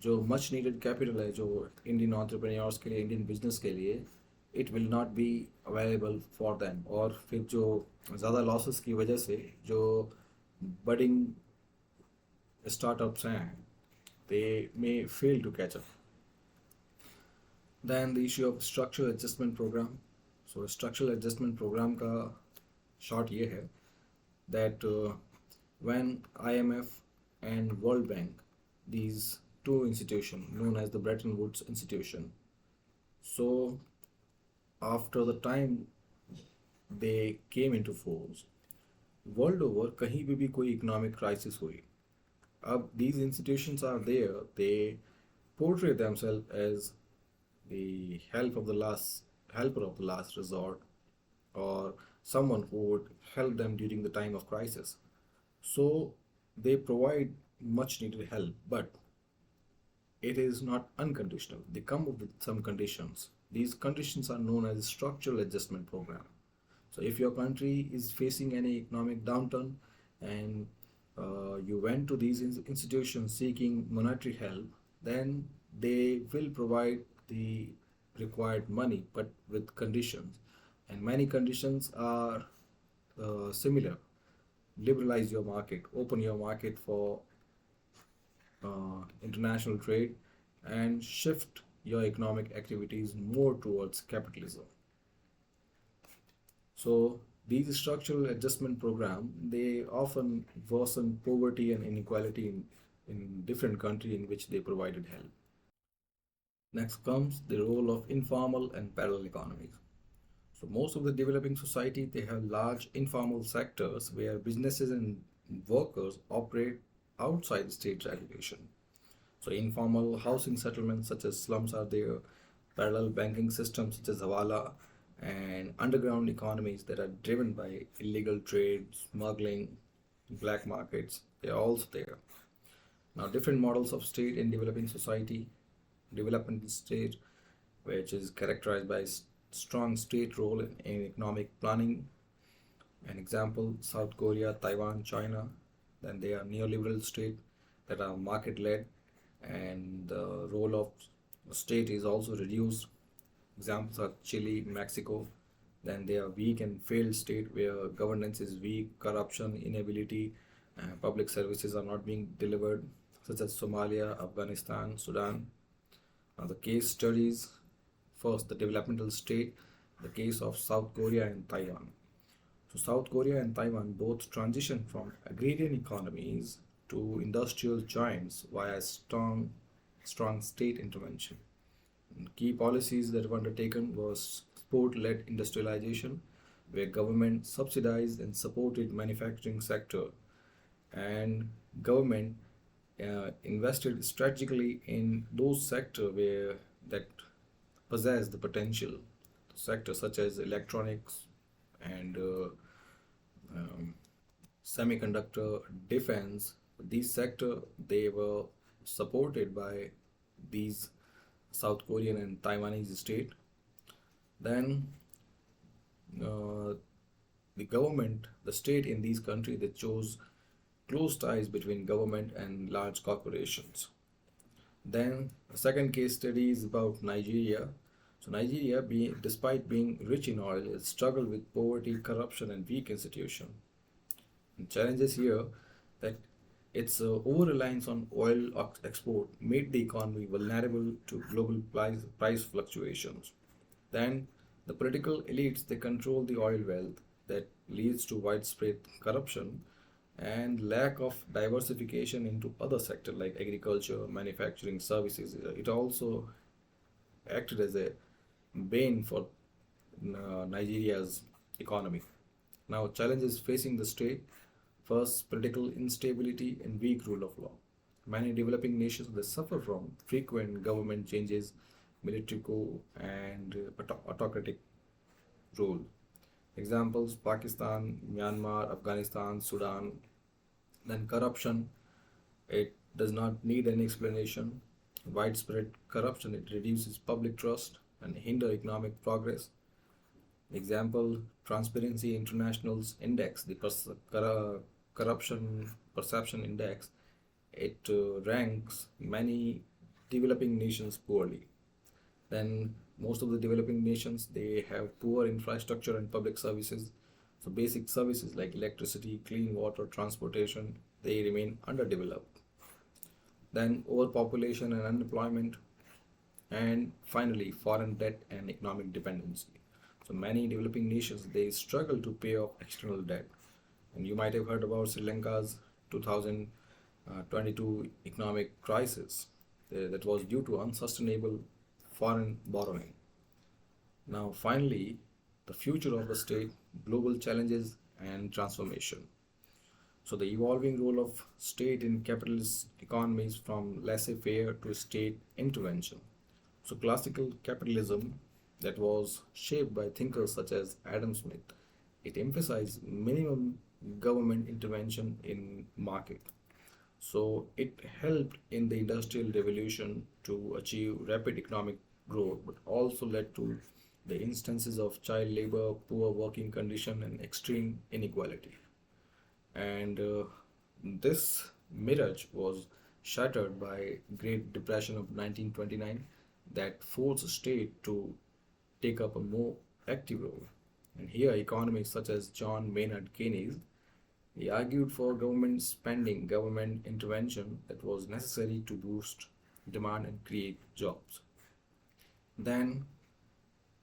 जो much needed capital है जो Indian entrepreneurs के लिए Indian business के लिए it will not be available for them, और फिर जो ज़्यादा losses की वजह से जो budding startups हैं they may fail to catch up. Then the issue of structural adjustment program. So structural adjustment program का short ये है that when IMF and World Bank, these two institutions known as the Bretton Woods institution, so after the time they came into force, world over कहीं भी कोई economic crisis हुई, अब these institutions are there, they portray themselves as the helper of the last resort, or someone who would help them during the time of crisis. So they provide much needed help, but it is not unconditional. They come up with some conditions. These conditions are known as structural adjustment program. So if your country is facing any economic downturn and you went to these institutions seeking monetary help, then they will provide the required money, but with conditions. And many conditions are similar. Liberalize your market, open your market for international trade, and shift your economic activities more towards capitalism. So these structural adjustment program, they often worsen poverty and inequality in different countries in which they provided help. Next comes the role of informal and parallel economies. So most of the developing society, they have large informal sectors where businesses and workers operate outside state regulation. So informal housing settlements such as slums are there, parallel banking systems such as Hawala, and underground economies that are driven by illegal trade, smuggling, black markets, they are also there. Now, different models of state in developing society, developmental state, which is characterized by strong state role in economic planning. An example, South Korea, Taiwan, China. Then they are neoliberal state that are market led, and the role of state is also reduced. Examples are Chile, Mexico. Then they are weak and failed state where governance is weak, corruption, inability, public services are not being delivered, such as Somalia, Afghanistan, Sudan. Now the case studies, first the developmental state, the case of South Korea and Taiwan. So South Korea and Taiwan both transitioned from agrarian economies to industrial giants via strong state intervention. And key policies that were undertaken was export-led industrialization, where government subsidized and supported manufacturing sector, and government invested strategically in those sectors where that possess the potential. Sectors such as electronics and um, semiconductor, defense. These sectors they were supported by these South Korean and Taiwanese state. Then uh, the government, the state in these countries, they chose close ties between government and large corporations. Then the second case study is about Nigeria. So Nigeria, despite being rich in oil, it struggled with poverty, corruption, and weak institution. And challenges here that its over-reliance on oil export made the economy vulnerable to global price fluctuations. Then the political elites they control the oil wealth that leads to widespread corruption and lack of diversification into other sectors like agriculture, manufacturing, services. It also acted as a bane for Nigeria's economy. Now, challenges facing the state: first, political instability and weak rule of law. Many developing nations they suffer from frequent government changes, military coup, and autocratic rule. Examples: Pakistan, Myanmar, Afghanistan, Sudan. Then corruption, it does not need any explanation. Widespread corruption, it reduces public trust and hinder economic progress. Example, Transparency International's index, the corruption perception index, it ranks many developing nations poorly. Then most of the developing nations they have poor infrastructure and public services. So basic services like electricity, clean water, transportation, they remain underdeveloped. Then overpopulation and unemployment, and finally foreign debt and economic dependency. So many developing nations they struggle to pay off external debt. And you might have heard about Sri Lanka's 2022 economic crisis that was due to unsustainable foreign borrowing. Now, finally, the future of the state, global challenges and transformation. So, the evolving role of state in capitalist economies from laissez-faire to state intervention. So, classical capitalism that was shaped by thinkers such as Adam Smith, it emphasized minimum government intervention in market. So it helped in the industrial revolution to achieve rapid economic growth, but also led to the instances of child labor, poor working condition, and extreme inequality. And This mirage was shattered by Great Depression of 1929 that forced the state to take up a more active role. And here economists such as John Maynard Keynes, he argued for government spending, government intervention that was necessary to boost demand and create jobs. Then,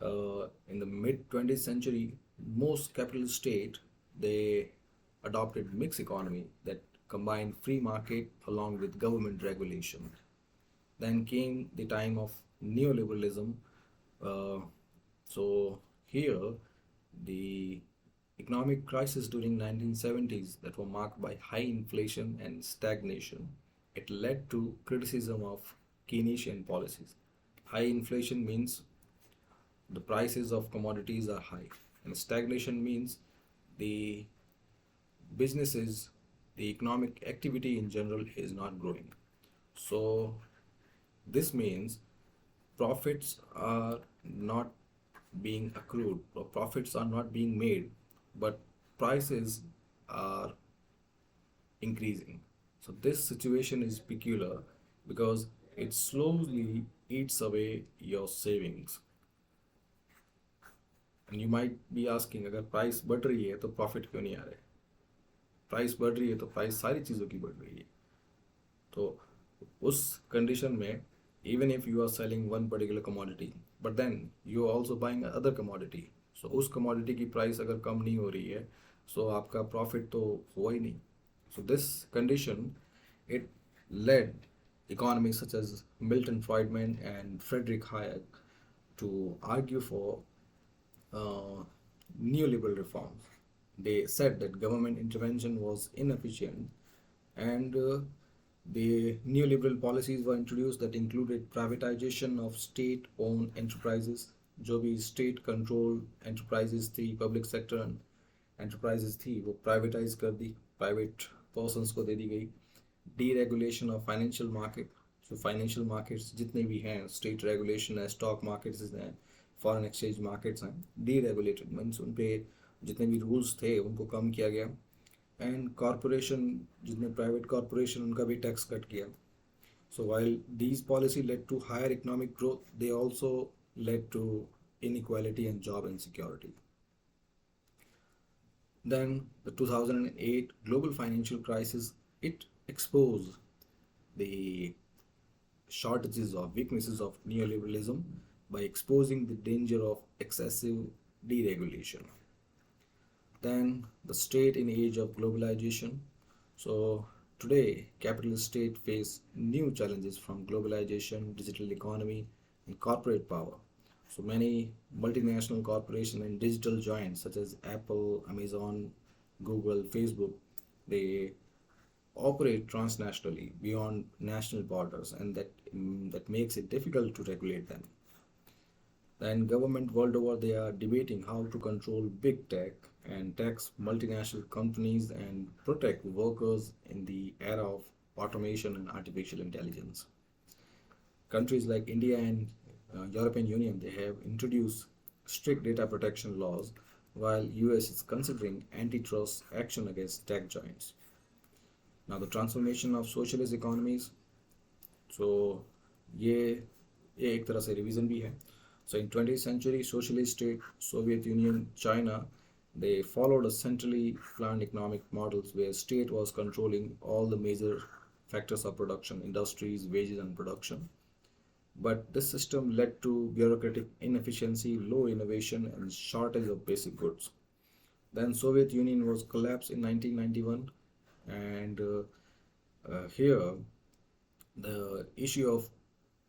in the mid 20th century, most capitalist states they adopted mixed economy that combined free market along with government regulation. Then came the time of neoliberalism. Uh, so here, the economic crisis during 1970s that were marked by high inflation and stagnation, it led to criticism of Keynesian policies. High inflation means the prices of commodities are high, and stagnation means the businesses, the economic activity in general is not growing. So this means profits are not being accrued, or profits are not being made, but prices are increasing. So this situation is peculiar because it slowly eats away your savings. And you might be asking, अगर price बढ़ रही है तो profit क्यों नहीं आ रहे? Price बढ़ रही है तो प्राइस सारी चीज़ों की बढ़ रही है. तो उस कंडीशन में even if you are selling one particular commodity but then you are also buying other commodity, so उस commodity की price अगर कम नहीं हो रही है so आपका profit तो हुआ ही नहीं. So this condition it led economists such as Milton Friedman and Frederick Hayek to argue for neoliberal reforms. They said that government intervention was inefficient and the neoliberal policies were introduced that included privatization of state-owned enterprises, जो भी state controlled enterprises थी, public sector enterprises थी, वो privatize कर दी, private persons को दे दी गई. Deregulation of financial market, so financial markets जितने भी हैं, state regulation है, stock markets हैं, foreign exchange markets हैं, deregulated means उन पे जितने भी rules थे उनको कम किया गया. एंड कॉरपोरेशन जितने प्राइवेट कॉरपोरेशन उनका भी टैक्स कट किया. So while these policy led to higher economic growth, they also led to inequality and job insecurity. Then the 2008 global financial crisis, it exposed the shortages or weaknesses of neoliberalism by exposing the danger of excessive deregulation. Then the state in age of globalization. So today capitalist state face new challenges from globalization, digital economy and corporate power. So many multinational corporations and digital giants such as Apple, Amazon, Google, Facebook, they operate transnationally beyond national borders, and that makes it difficult to regulate them. Then government world over they are debating how to control big tech and tax multinational companies and protect workers in the era of automation and artificial intelligence. Countries like India and European Union they have introduced strict data protection laws while US is considering antitrust action against tech giants. Now the transformation of socialist economies, so ये एक तरह से revision भी है. So in 20th century, socialist state, Soviet Union, China, they followed a centrally planned economic models where state was controlling all the major factors of production, industries, wages and production. But this system led to bureaucratic inefficiency, low innovation and shortage of basic goods. Then Soviet Union was collapsed in 1991 and here the issue of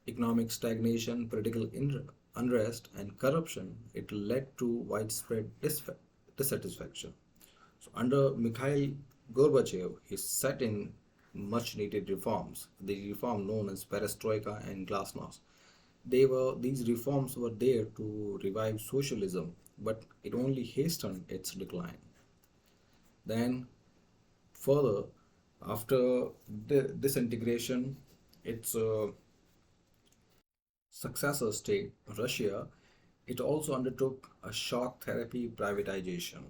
economic stagnation, political unrest and corruption, it led to widespread dissatisfaction. So under Mikhail Gorbachev, he set in much needed reforms, the reform known as perestroika and glasnost. These reforms were there to revive socialism, but it only hastened its decline. Then further, after the disintegration, its successor state, Russia, it also undertook a shock therapy privatization,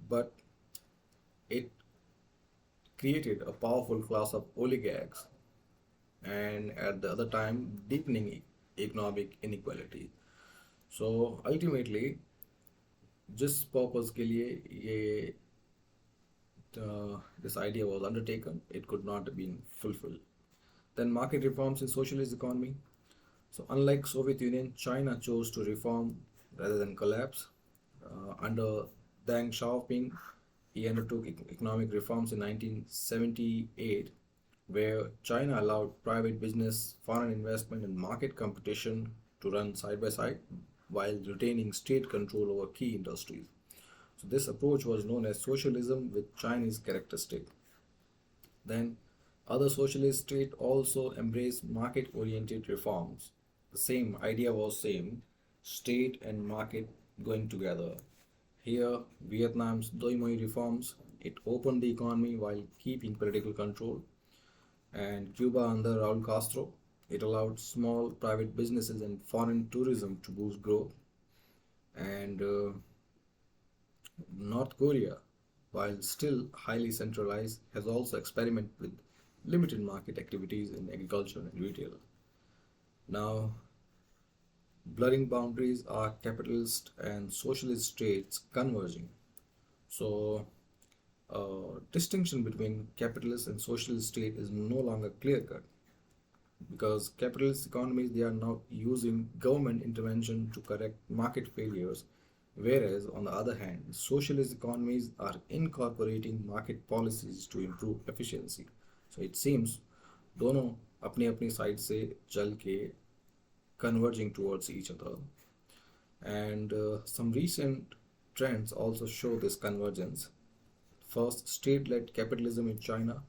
but it created a powerful class of oligarchs and at the other time deepening economic inequality. So ultimately जिस purpose के लिए ये this idea was undertaken, it could not have been fulfilled. Then market reforms in socialist economy. So unlike Soviet Union, China chose to reform rather than collapse. Under Deng Xiaoping, he undertook economic reforms in 1978, where China allowed private business, foreign investment, and market competition to run side by side while retaining state control over key industries. So this approach was known as socialism with Chinese characteristic. Then other socialist states also embraced market-oriented reforms. The same idea was same, state and market going together. Here, Vietnam's Doi Moi reforms, it opened the economy while keeping political control. And Cuba under Raul Castro, it allowed small private businesses and foreign tourism to boost growth. And North Korea, while still highly centralized, has also experimented with limited market activities in agriculture and retail. Now, blurring boundaries are capitalist and socialist states converging. So, distinction between capitalist and socialist state is no longer clear cut because capitalist economies they are now using government intervention to correct market failures, whereas on the other hand socialist economies are incorporating market policies to improve efficiency. So it seems दोनों अपनी अपनी side से चल के converging towards each other, and some recent trends also show this convergence. First, state-led capitalism in China,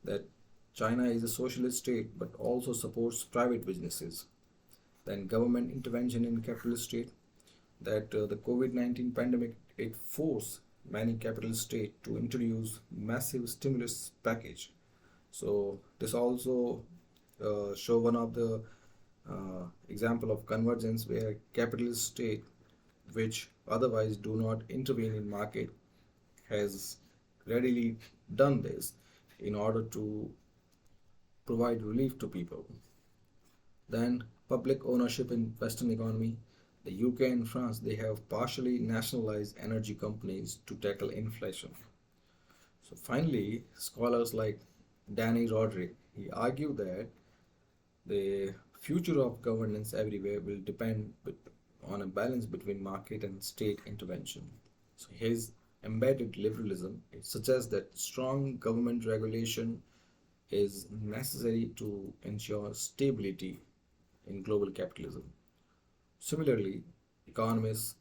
that China is a socialist state but also supports private businesses. Then government intervention in capitalist state, that the COVID-19 pandemic it forced many capitalist states to introduce massive stimulus package. So this also show one of the example of convergence where capitalist state which otherwise do not intervene in market has readily done this in order to provide relief to people. Then public ownership in Western economy. The UK and France they have partially nationalized energy companies to tackle inflation. So finally, scholars like Danny Roderick he argued that the future of governance everywhere will depend on a balance between market and state intervention. So his embedded liberalism it suggests that strong government regulation is necessary to ensure stability in global capitalism. Similarly, economist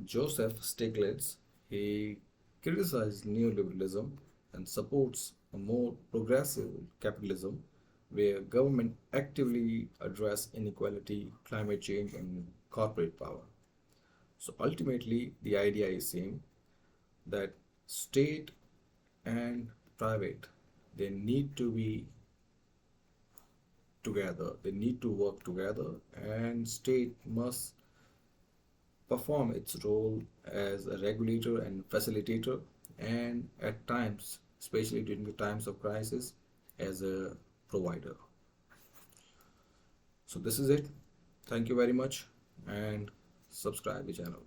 Joseph Stiglitz he criticized neoliberalism and supports a more progressive capitalism where government actively address inequality, climate change, and corporate power. So ultimately, the idea is same that state and private they need to be together. They need to work together, and state must perform its role as a regulator and facilitator, and at times, especially during the times of crisis, as a provider. So this is it. Thank you very much and subscribe the channel.